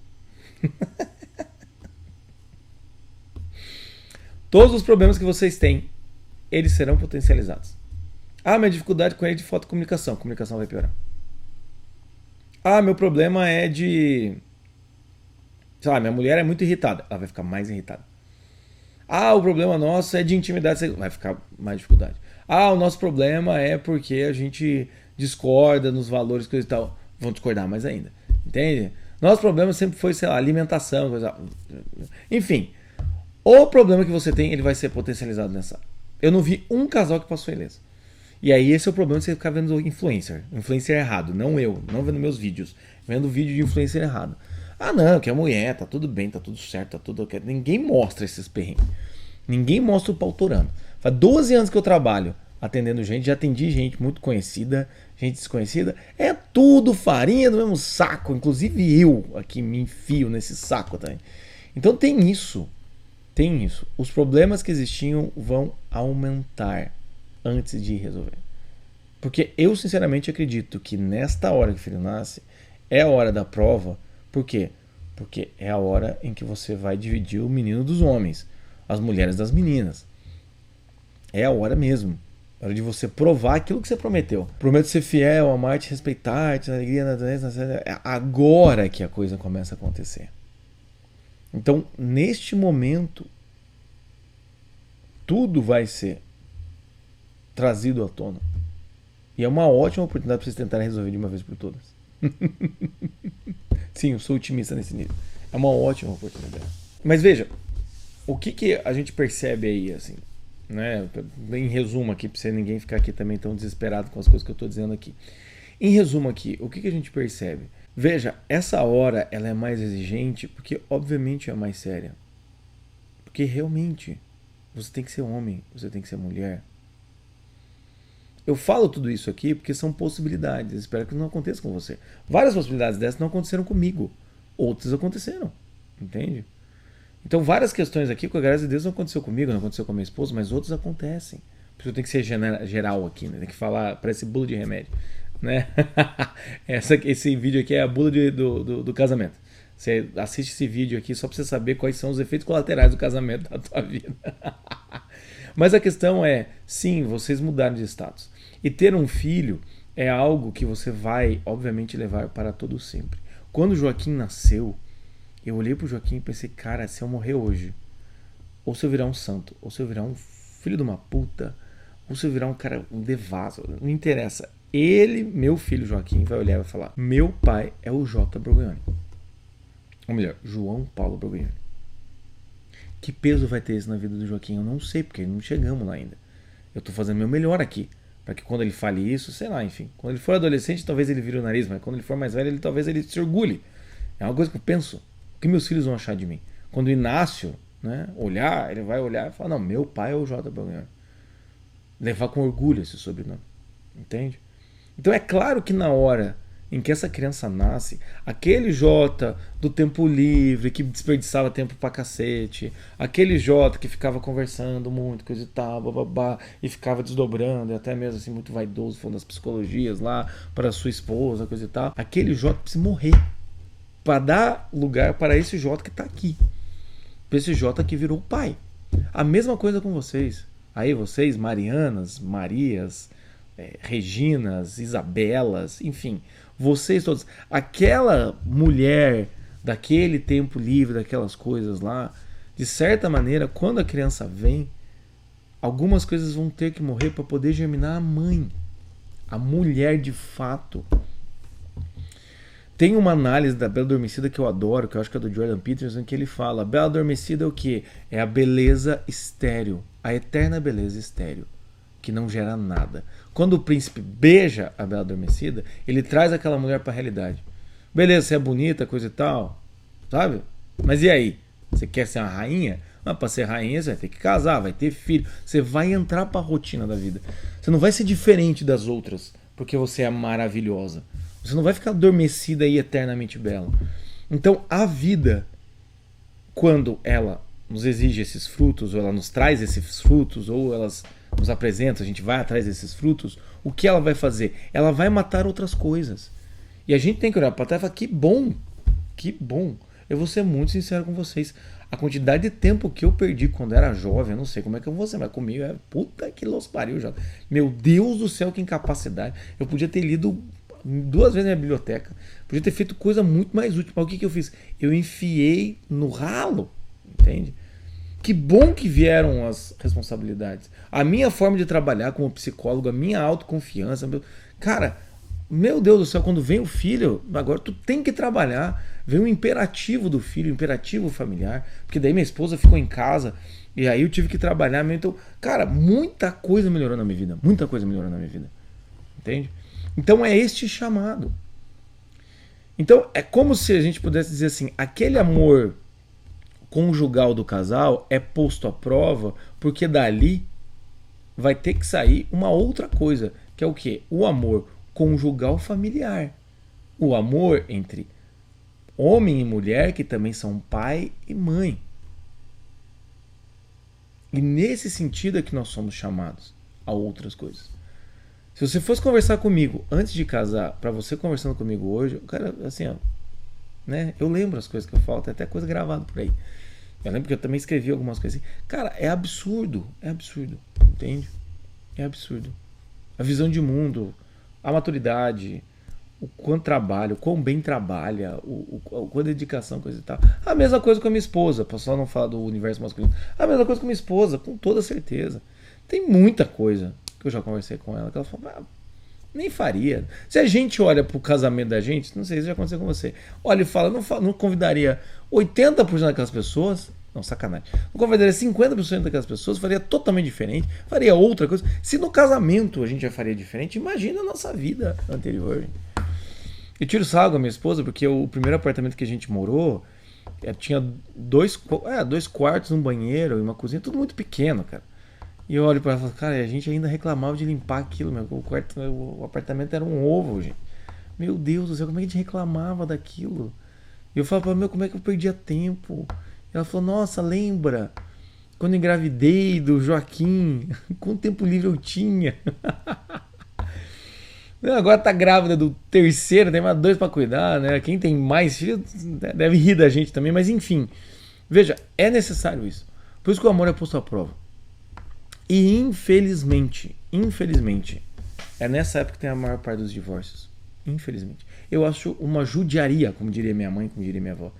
Todos os problemas que vocês têm, eles serão potencializados. Ah, minha dificuldade com ele é de fotocomunicação. A comunicação vai piorar. Ah, meu problema é de... sei lá, minha mulher é muito irritada. Ela vai ficar mais irritada. Ah, o problema nosso é de intimidade. Vai ficar mais dificuldade. Ah, o nosso problema é porque a gente discorda nos valores, coisa e tal. Vão discordar mais ainda. Entende? Nosso problema sempre foi, sei lá, alimentação, coisa... enfim... O problema que você tem, ele vai ser potencializado nessa. Eu não vi um casal que passou ileso. E aí esse é o problema de você ficar vendo influencer. Influencer errado, não eu. Não vendo meus vídeos. Vendo vídeo de influencer errado. Ah não, que é mulher, tá tudo bem, tá tudo certo, tá tudo ok. Ninguém mostra esses perrengues. Ninguém mostra o pau torando. Faz 12 anos que eu trabalho atendendo gente. Já atendi gente muito conhecida, gente desconhecida. É tudo farinha do mesmo saco. Inclusive eu aqui me enfio nesse saco também. Então tem isso. Tem isso. Os problemas que existiam vão aumentar antes de resolver. Porque eu sinceramente acredito que nesta hora que o filho nasce é a hora da prova. Por quê? Porque é a hora em que você vai dividir o menino dos homens, as mulheres das meninas. É a hora mesmo. É a hora de você provar aquilo que você prometeu. Prometo ser fiel, amar-te, respeitar-te, na alegria, na doença, é agora que a coisa começa a acontecer. Então, neste momento, tudo vai ser trazido à tona. E é uma ótima oportunidade para vocês tentarem resolver de uma vez por todas. Sim, eu sou otimista nesse nível. É uma ótima oportunidade. Mas veja, o que a gente percebe aí, assim, né? Em resumo aqui, para ninguém ficar aqui também tão desesperado com as coisas que eu estou dizendo aqui. Em resumo aqui, o que a gente percebe? Veja, essa hora ela é mais exigente porque obviamente é mais séria. Porque realmente você tem que ser homem, você tem que ser mulher. Eu falo tudo isso aqui porque são possibilidades. Espero que não aconteça com você. Várias possibilidades dessas não aconteceram comigo. Outras aconteceram. Entende? Então várias questões aqui, com a graça de Deus, não aconteceu comigo, não aconteceu com a minha esposa, mas outras acontecem. Por isso eu tenho que ser geral aqui, né? Tem que falar, parece bula de remédio. Né? Esse vídeo aqui é a bula do casamento. Você assiste esse vídeo aqui só para você saber quais são os efeitos colaterais do casamento da tua vida. Mas a questão é, sim, vocês mudaram de status. E ter um filho é algo que você vai, obviamente, levar para todo sempre. Quando o Joaquim nasceu, eu olhei pro Joaquim e pensei, cara, se eu morrer hoje, ou se eu virar um santo, ou se eu virar um filho de uma puta, ou se eu virar um cara, um devasso, não interessa. Ele, meu filho Joaquim, vai olhar e vai falar, meu pai é o J. Borgognoni. Ou melhor, João Paulo Borgognoni. Que peso vai ter isso na vida do Joaquim? Eu não sei, porque não chegamos lá ainda. Eu tô fazendo meu melhor aqui, para que quando ele fale isso, sei lá, enfim. Quando ele for adolescente, talvez ele vire o nariz, mas quando ele for mais velho, talvez ele se orgulhe. É uma coisa que eu penso. O que meus filhos vão achar de mim? Quando o Inácio, né, olhar, ele vai olhar e falar, não, meu pai é o J. Borgognoni. Levar com orgulho esse sobrenome. Entende? Então é claro que na hora em que essa criança nasce, aquele Jota do tempo livre, que desperdiçava tempo pra cacete, aquele Jota que ficava conversando muito, coisa e tal, bababá, e ficava desdobrando, e até mesmo assim muito vaidoso, falando das psicologias lá para sua esposa, coisa e tal, aquele Jota precisa morrer para dar lugar para esse Jota que tá aqui, para esse Jota que virou pai. A mesma coisa com vocês. Aí vocês, Marianas, Marias, Reginas, Isabelas, enfim, vocês todos. Aquela mulher daquele tempo livre, daquelas coisas lá, de certa maneira, quando a criança vem, algumas coisas vão ter que morrer para poder germinar a mãe, a mulher de fato. Tem uma análise da Bela Adormecida que eu adoro, que eu acho que é do Jordan Peterson, que ele fala: a Bela Adormecida é o quê? É a beleza estéril, a eterna beleza estéril, que não gera nada. Quando o príncipe beija a Bela Adormecida, ele traz aquela mulher para a realidade. Beleza, você é bonita, coisa e tal, sabe? Mas e aí? Você quer ser uma rainha? Mas para ser rainha você vai ter que casar, vai ter filho. Você vai entrar para a rotina da vida. Você não vai ser diferente das outras, porque você é maravilhosa. Você não vai ficar adormecida e eternamente bela. Então a vida, quando ela nos exige esses frutos, ou ela nos traz esses frutos, ou elas nos apresenta, a gente vai atrás desses frutos, o que ela vai fazer? Ela vai matar outras coisas. E a gente tem que olhar para trás e falar: que bom, que bom. Eu vou ser muito sincero com vocês. A quantidade de tempo que eu perdi quando era jovem, eu não sei como é que eu vou ser, mas comigo é puta que los pariu já. Meu Deus do céu, que incapacidade. Eu podia ter lido 2 vezes na minha biblioteca. Podia ter feito coisa muito mais útil. Mas o que eu fiz? Eu enfiei no ralo, entende? Que bom que vieram as responsabilidades. A minha forma de trabalhar como psicólogo, a minha autoconfiança. Cara, meu Deus do céu, quando vem o filho, agora tu tem que trabalhar. Vem o imperativo do filho, o imperativo familiar. Porque daí minha esposa ficou em casa e aí eu tive que trabalhar. Então, cara, muita coisa melhorou na minha vida. Muita coisa melhorou na minha vida. Entende? Então é este chamado. Então é como se a gente pudesse dizer assim: aquele amor conjugal do casal é posto à prova, porque dali vai ter que sair uma outra coisa, que é o quê? O amor conjugal familiar. O amor entre homem e mulher, que também são pai e mãe. E nesse sentido é que nós somos chamados a outras coisas. Se você fosse conversar comigo antes de casar, para você conversando comigo hoje, o cara, assim, ó, né? Eu lembro as coisas que eu falo, tem até coisa gravada por aí. Eu lembro que eu também escrevi algumas coisas assim. Cara, é absurdo, entende? É absurdo. A visão de mundo, a maturidade, o quanto trabalha, o quão bem trabalha, a dedicação, coisa e tal. A mesma coisa com a minha esposa, para só não falar do universo masculino. A mesma coisa com a minha esposa, com toda certeza. Tem muita coisa que eu já conversei com ela, que ela falou: nem faria. Se a gente olha pro casamento da gente, não sei se já aconteceu com você, olha e fala: não convidaria 80% daquelas pessoas, não, sacanagem, não convidaria 50% daquelas pessoas, faria totalmente diferente, faria outra coisa. Se no casamento a gente já faria diferente, imagina a nossa vida anterior. Eu tiro sarro com a minha esposa, porque o primeiro apartamento que a gente morou tinha 2 quartos, um banheiro e uma cozinha, tudo muito pequeno, cara. E eu olho pra ela e falo: cara, a gente ainda reclamava de limpar aquilo, meu. O apartamento era um ovo, gente. Meu Deus do céu, como é que a gente reclamava daquilo? E eu falo pra ela: meu, como é que eu perdia tempo? E ela falou: nossa, lembra quando eu engravidei do Joaquim? Quanto tempo livre eu tinha? Agora tá grávida do terceiro, tem mais 2 pra cuidar, né? Quem tem mais filhos deve rir da gente também, mas enfim. Veja, é necessário isso. Por isso que o amor é posto à prova. E infelizmente, é nessa época que tem a maior parte dos divórcios. Infelizmente. Eu acho uma judiaria, como diria minha mãe, como diria minha avó.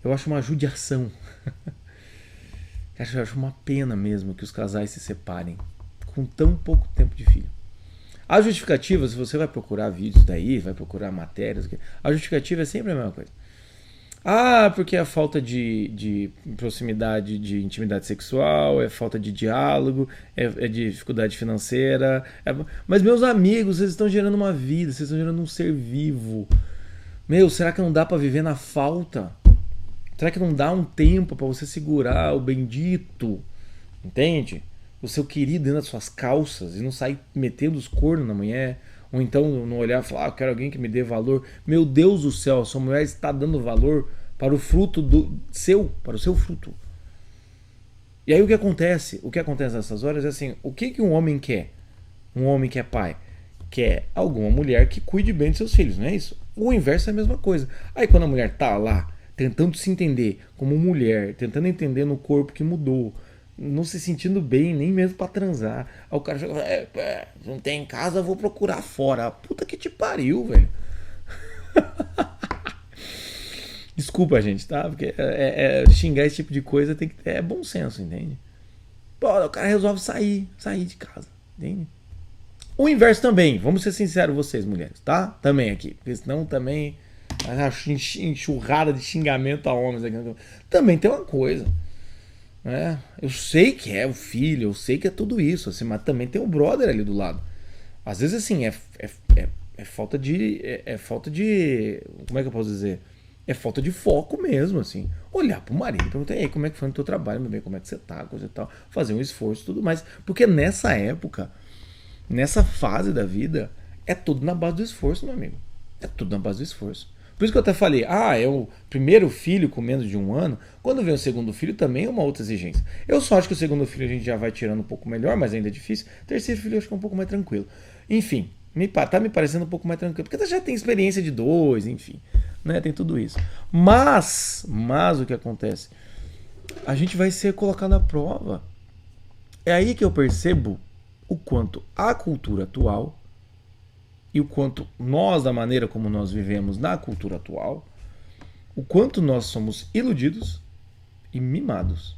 Eu acho uma judiação. Eu acho uma pena mesmo que os casais se separem com tão pouco tempo de filho. A justificativa, se você vai procurar vídeos daí, vai procurar matérias, a justificativa é sempre a mesma coisa. Ah, porque é a falta de proximidade, de intimidade sexual, é falta de diálogo, é dificuldade financeira. Mas, meus amigos, vocês estão gerando uma vida, vocês estão gerando um ser vivo. Meu, será que não dá para viver na falta? Será que não dá um tempo para você segurar o bendito, entende? O seu querido dentro das suas calças e não sair metendo os cornos na mulher, Ou então não olhar e falar, eu quero alguém que me dê valor. Meu Deus do céu, a sua mulher está dando valor para o fruto para o seu fruto. E aí o que acontece? O que acontece nessas horas é assim, o que um homem quer? Um homem que é pai quer alguma mulher que cuide bem de seus filhos, não é isso? O inverso é a mesma coisa. Aí quando a mulher tá lá, tentando se entender como mulher, tentando entender no corpo que mudou, não se sentindo bem, nem mesmo pra transar. Aí o cara chega e fala, não tem em casa, eu vou procurar fora. Puta que te pariu, velho. Desculpa, gente, tá? Porque xingar esse tipo de coisa tem que ter bom senso, entende? Pô, o cara resolve sair de casa, entende? O inverso também, vamos ser sinceros vocês, mulheres, tá? Também aqui, porque senão também enxurrada de xingamento a homens aqui. Também tem uma coisa, né? Eu sei que é o filho, eu sei que é tudo isso, assim, mas também tem o brother ali do lado. Às vezes, assim, é falta de. É falta de. Como é que eu posso dizer? É falta de foco mesmo, assim. Olhar pro marido e perguntar, aí, como é que foi no teu trabalho, meu bem, como é que você tá, coisa e tal. Fazer um esforço e tudo mais. Porque nessa época, nessa fase da vida, é tudo na base do esforço, meu amigo. É tudo na base do esforço. Por isso que eu até falei, é o primeiro filho com menos de 1 ano. Quando vem o segundo filho, também é uma outra exigência. Eu só acho que o segundo filho a gente já vai tirando um pouco melhor, mas ainda é difícil. O terceiro filho eu acho que é um pouco mais tranquilo. Enfim, tá me parecendo um pouco mais tranquilo. Porque já tem experiência de 2, enfim. Né? Tem tudo isso. Mas o que acontece? A gente vai ser colocado à prova. É aí que eu percebo o quanto a cultura atual e o quanto nós, da maneira como nós vivemos na cultura atual, o quanto nós somos iludidos e mimados.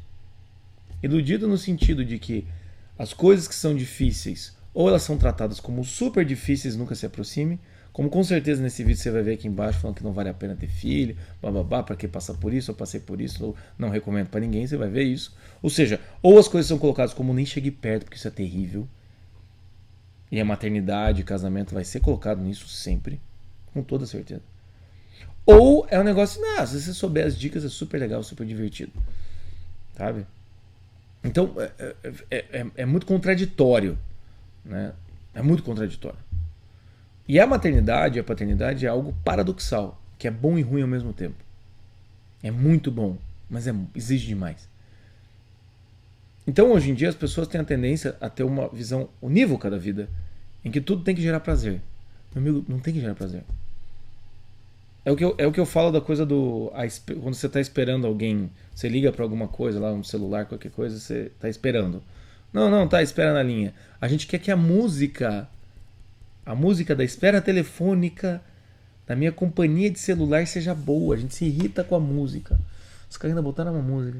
Iludido no sentido de que as coisas que são difíceis, ou elas são tratadas como super difíceis, nunca se aproxime, como com certeza nesse vídeo você vai ver aqui embaixo falando que não vale a pena ter filho, bababá, para que passar por isso, eu passei por isso, eu não recomendo para ninguém, você vai ver isso. Ou seja, ou as coisas são colocadas como nem chegue perto, porque isso é terrível, e a maternidade, casamento vai ser colocado nisso sempre, com toda certeza. Ou é um negócio, se você souber as dicas é super legal, super divertido. Sabe? Então é muito contraditório. Né? É muito contraditório. E a maternidade e a paternidade é algo paradoxal, que é bom e ruim ao mesmo tempo. É muito bom, mas exige demais. Então, hoje em dia, as pessoas têm a tendência a ter uma visão unívoca da vida, em que tudo tem que gerar prazer. Meu amigo, não tem que gerar prazer. É o que eu falo da coisa do... Quando você está esperando alguém, você liga para alguma coisa, lá um celular, qualquer coisa, você está esperando. Não, tá, espera na linha. A gente quer que a música da espera telefônica, da minha companhia de celular seja boa. A gente se irrita com a música. Os caras ainda botaram uma música.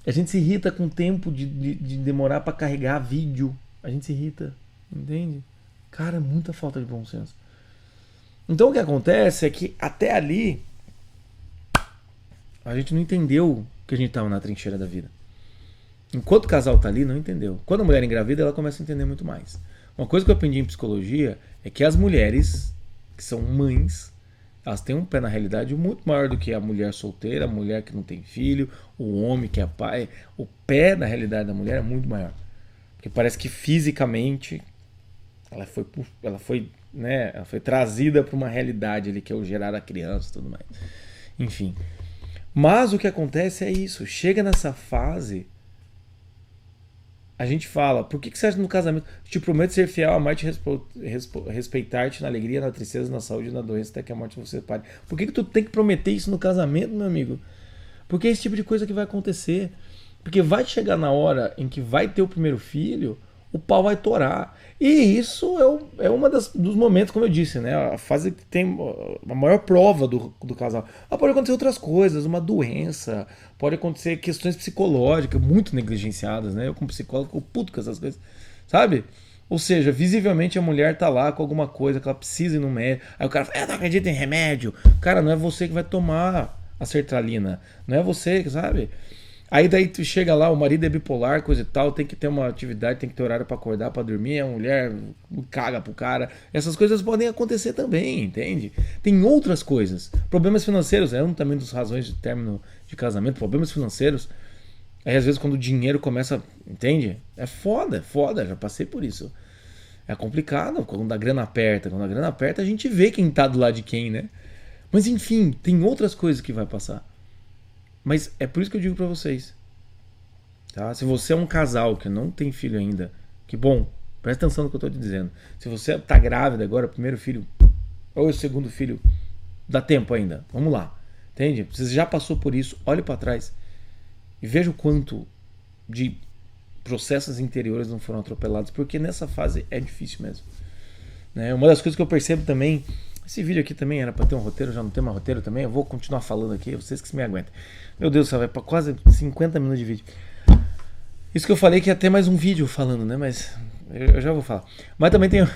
A gente se irrita com o tempo de demorar para carregar vídeo. A gente se irrita, entende? Cara, muita falta de bom senso. Então o que acontece é que até ali a gente não entendeu que a gente estava na trincheira da vida. Enquanto o casal tá ali, não entendeu. Quando a mulher engravida, ela começa a entender muito mais. Uma coisa que eu aprendi em psicologia é que as mulheres que são mães, elas têm um pé na realidade muito maior do que a mulher solteira, a mulher que não tem filho, o homem que é pai. O pé na realidade da mulher é muito maior. Porque parece que fisicamente ela foi trazida para uma realidade ali, que é o gerar a criança e tudo mais. Enfim. Mas o que acontece é isso. Chega nessa fase, a gente fala, por que você acha no casamento? Te prometo ser fiel, amar-te, respeitar-te na alegria, na tristeza, na saúde e na doença, até que a morte você separe. Por que tu tem que prometer isso no casamento, meu amigo? Porque é esse tipo de coisa que vai acontecer. Porque vai chegar na hora em que vai ter o primeiro filho, o pau vai torar. E isso é uma dos momentos, como eu disse, né? A fase que tem a maior prova do casal. Pode acontecer outras coisas, uma doença, pode acontecer questões psicológicas muito negligenciadas, né? Eu como psicólogo fico puto com essas coisas, sabe? Ou seja, visivelmente a mulher tá lá com alguma coisa que ela precisa ir no médico. Aí o cara fala, não acredita em remédio. Cara, não é você que vai tomar a sertralina. Não é você que, sabe? Aí daí tu chega lá, o marido é bipolar, coisa e tal, tem que ter uma atividade, tem que ter horário pra acordar, pra dormir, a mulher caga pro cara. Essas coisas podem acontecer também, entende? Tem outras coisas. Problemas financeiros é um também dos razões de término de casamento, problemas financeiros. Aí às vezes quando o dinheiro começa, entende? É foda, já passei por isso. É complicado quando a grana aperta. Quando a grana aperta, a gente vê quem tá do lado de quem, né? Mas enfim, tem outras coisas que vai passar. Mas é por isso que eu digo pra vocês. Tá? Se você é um casal que não tem filho ainda, que bom, presta atenção no que eu tô te dizendo. Se você tá grávida agora, primeiro filho ou o segundo filho, dá tempo ainda. Vamos lá. Entende? Você já passou por isso, olhe pra trás e veja o quanto de processos interiores não foram atropelados, porque nessa fase é difícil mesmo. Né? Uma das coisas que eu percebo também, esse vídeo aqui também era para ter um roteiro, já não tem mais roteiro também, eu vou continuar falando aqui, vocês que se me aguentem. Meu Deus do céu, vai para quase 50 minutos de vídeo. Isso que eu falei que ia ter mais um vídeo falando, né? Mas eu já vou falar. Mas também tem,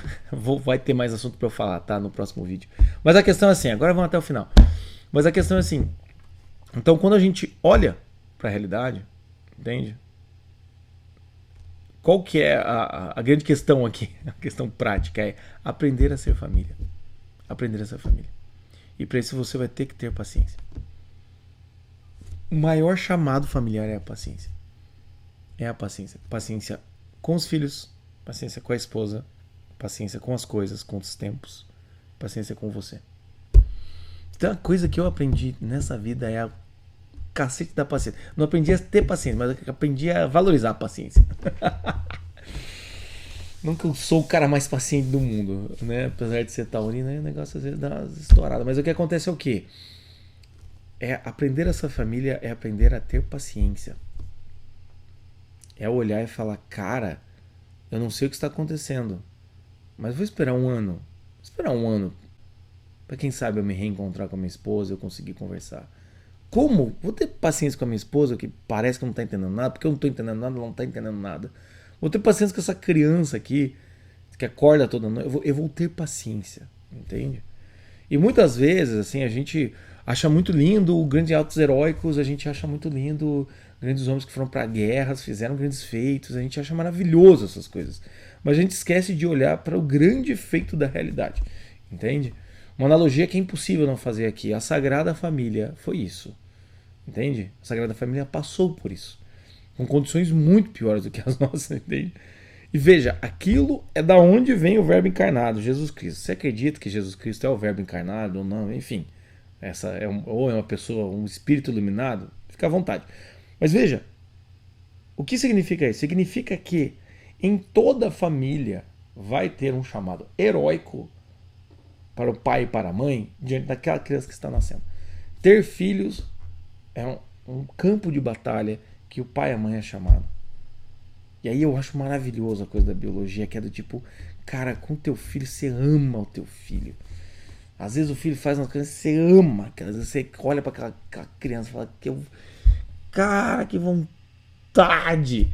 vai ter mais assunto para eu falar, tá? No próximo vídeo. Mas a questão é assim, agora vamos até o final. Mas a questão é assim, então quando a gente olha para a realidade, entende? Qual que é a grande questão aqui? A questão prática é aprender a ser família. Aprender a ser família. E para isso você vai ter que ter paciência. O maior chamado familiar é a paciência. É a paciência. Paciência com os filhos, paciência com a esposa, paciência com as coisas, com os tempos, paciência com você. Então a coisa que eu aprendi nessa vida é a cacete da paciência. Não aprendi a ter paciência, mas aprendi a valorizar a paciência. Não que eu sou o cara mais paciente do mundo, né? Apesar de ser taurino, o negócio às vezes dá umas estouradas. Mas o que acontece é o quê? É aprender essa família, é aprender a ter paciência. É olhar e falar, cara, eu não sei o que está acontecendo, mas vou esperar um ano. Vou esperar um ano para quem sabe eu me reencontrar com a minha esposa, eu conseguir conversar. Como? Vou ter paciência com a minha esposa, que parece que não está entendendo nada, porque eu não estou entendendo nada, ela não está entendendo nada. Vou ter paciência com essa criança aqui, que acorda toda noite. Eu vou ter paciência, entende? E muitas vezes, assim, a gente acha muito lindo grandes atos heróicos, a gente acha muito lindo grandes homens que foram para guerras, fizeram grandes feitos, a gente acha maravilhoso essas coisas. Mas a gente esquece de olhar para o grande feito da realidade, entende? Uma analogia que é impossível não fazer aqui. A Sagrada Família foi isso. Entende? A Sagrada Família passou por isso. Com condições muito piores do que as nossas, entende? E veja, aquilo é da onde vem o Verbo encarnado, Jesus Cristo. Você acredita que Jesus Cristo é o Verbo encarnado ou não? Enfim, essa é ou é uma pessoa, um espírito iluminado? Fica à vontade. Mas veja, o que significa isso? Significa que em toda família vai ter um chamado heróico para o pai e para a mãe diante daquela criança que está nascendo. Ter filhos é um campo de batalha que o pai e a mãe é chamado. E aí eu acho maravilhoso a coisa da biologia, que é do tipo, cara, com teu filho você ama o teu filho. Às vezes o filho faz uma coisa que você ama, às vezes você olha para aquela criança e fala, cara, que vontade,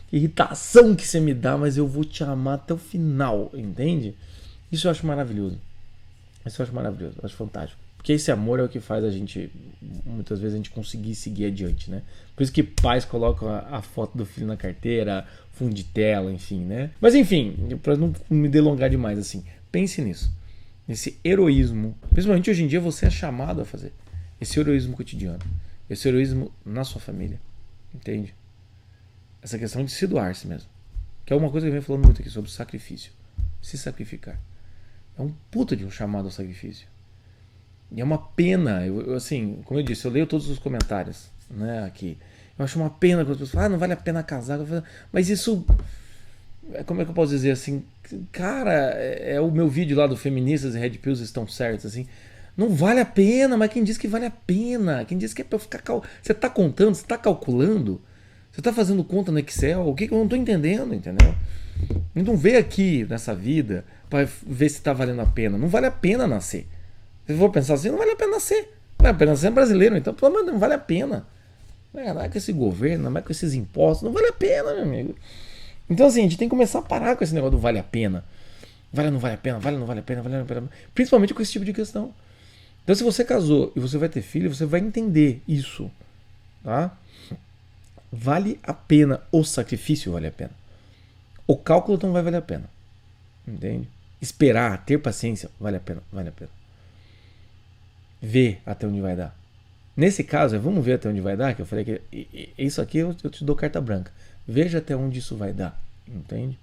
que irritação que você me dá, mas eu vou te amar até o final, entende? Isso eu acho maravilhoso. Isso eu acho maravilhoso, eu acho fantástico. Porque esse amor é o que faz a gente, muitas vezes, a gente conseguir seguir adiante, né? Por isso que pais colocam a foto do filho na carteira, fundo de tela, enfim, né? Mas enfim, para não me delongar demais, assim, pense nisso. Nesse heroísmo, principalmente hoje em dia você é chamado a fazer. Esse heroísmo cotidiano. Esse heroísmo na sua família. Entende? Essa questão de se doar-se mesmo. Que é uma coisa que eu venho falando muito aqui sobre sacrifício. Se sacrificar. É um puta de um chamado ao sacrifício. E é uma pena, assim, como eu disse, eu leio todos os comentários, né, aqui. Eu acho uma pena quando as pessoas falam, não vale a pena casar. Mas isso, como é que eu posso dizer assim? Cara, é o meu vídeo lá do Feministas e Red Pills estão certos, assim. Não vale a pena, mas quem diz que vale a pena? Quem diz que é pra eu ficar... Você tá contando, você tá calculando? Você tá fazendo conta no Excel? O que eu não tô entendendo, entendeu? Não veio aqui nessa vida para ver se tá valendo a pena. Não vale a pena nascer. Se eu for pensar assim, não vale a pena nascer. Não vale a pena ser brasileiro, então, pelo menos não vale a pena. Não é com esse governo, não é com esses impostos, não vale a pena, meu amigo. Então, assim, a gente tem que começar a parar com esse negócio do vale a pena. Vale ou não vale a pena, vale ou não vale a pena, vale ou não vale a pena. Principalmente com esse tipo de questão. Então, se você casou e você vai ter filho, você vai entender isso. Tá? Vale a pena, o sacrifício vale a pena. O cálculo não vai valer a pena. Entende? Esperar, ter paciência, vale a pena, vale a pena. Ver até onde vai dar. Nesse caso, vamos ver até onde vai dar, que eu falei que isso aqui eu te dou carta branca. Veja até onde isso vai dar, entende?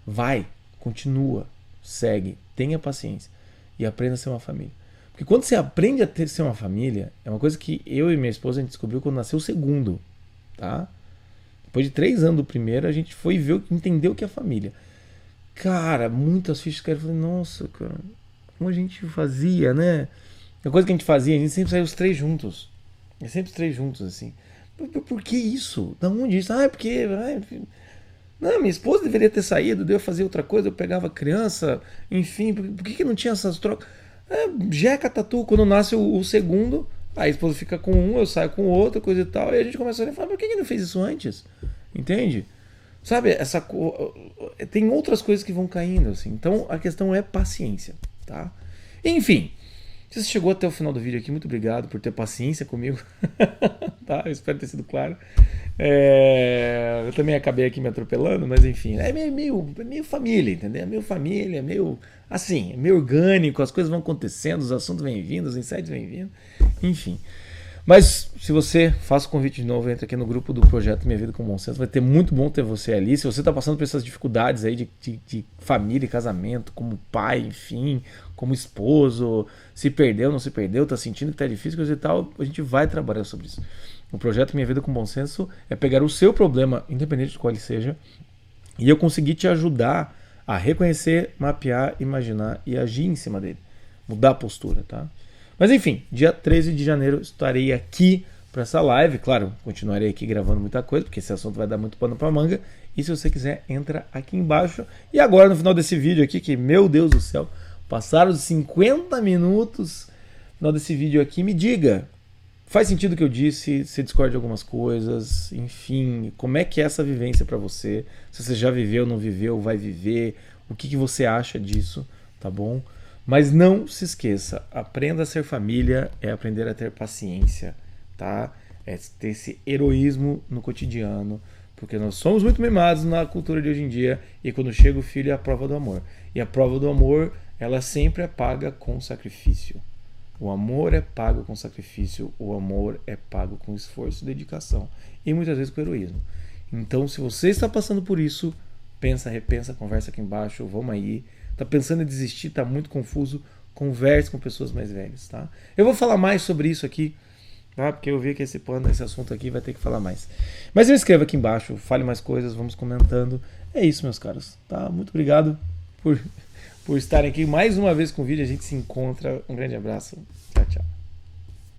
Vai, continua, segue, tenha paciência e aprenda a ser uma família. Porque quando você aprende a ser uma família, é uma coisa que eu e minha esposa a gente descobriu quando nasceu o segundo, tá? Depois de 3 anos do primeiro, a gente foi ver, entendeu o que é família. Cara, muitas fichas caíram. Eu falei, nossa, cara, como a gente fazia, né? A coisa que a gente fazia, a gente sempre saía os 3 juntos. É sempre os 3 juntos, assim. Por que isso? Da onde isso? Ah, é porque... Não, minha esposa deveria ter saído, daí eu fazia outra coisa, eu pegava a criança, enfim, por que não tinha essas trocas? Jeca Tatu, quando nasce o segundo, a esposa fica com um, eu saio com o outro, coisa e tal, e a gente começa a olhar e fala, por que não fez isso antes? Entende? Sabe, tem outras coisas que vão caindo, assim. Então a questão é paciência, tá? Enfim, se você chegou até o final do vídeo aqui, muito obrigado por ter paciência comigo. Tá? Eu espero ter sido claro. Eu também acabei aqui me atropelando, mas enfim, é meio família, entendeu? É meio família, é meio assim, é meio orgânico, as coisas vão acontecendo, os assuntos vêm vindo, os insights vêm vindo, enfim. Mas se você, faça o convite de novo, entra aqui no grupo do projeto Minha Vida com Bom Senso, vai ter muito bom ter você ali. Se você está passando por essas dificuldades aí de família e casamento, como pai, enfim, como esposo, se perdeu, não se perdeu, está sentindo que está difícil, coisa e tal, a gente vai trabalhar sobre isso. O projeto Minha Vida com Bom Senso é pegar o seu problema, independente de qual ele seja, e eu conseguir te ajudar a reconhecer, mapear, imaginar e agir em cima dele. Mudar a postura, tá? Mas enfim, dia 13 de janeiro estarei aqui para essa live. Claro, continuarei aqui gravando muita coisa, porque esse assunto vai dar muito pano para manga. E se você quiser, entra aqui embaixo. E agora, no final desse vídeo aqui, que meu Deus do céu, passaram os 50 minutos no final desse vídeo aqui, me diga, faz sentido o que eu disse? Você discorda de algumas coisas? Enfim, como é que é essa vivência para você? Se você já viveu, não viveu, vai viver? O que você acha disso? Tá bom? Mas não se esqueça, aprenda a ser família é aprender a ter paciência, tá? É ter esse heroísmo no cotidiano, porque nós somos muito mimados na cultura de hoje em dia, e quando chega o filho é a prova do amor. E a prova do amor, ela sempre é paga com sacrifício. O amor é pago com sacrifício, o amor é pago com esforço e dedicação, e muitas vezes com heroísmo. Então, se você está passando por isso, pensa, repensa, conversa aqui embaixo, vamos aí. Tá pensando em desistir, tá muito confuso, converse com pessoas mais velhas, tá? Eu vou falar mais sobre isso aqui, tá? Porque eu vi que esse assunto aqui vai ter que falar mais. Mas eu escreva aqui embaixo, fale mais coisas, vamos comentando. É isso, meus caros, tá? Muito obrigado por estarem aqui mais uma vez com o vídeo, a gente se encontra. Um grande abraço, tchau, tchau.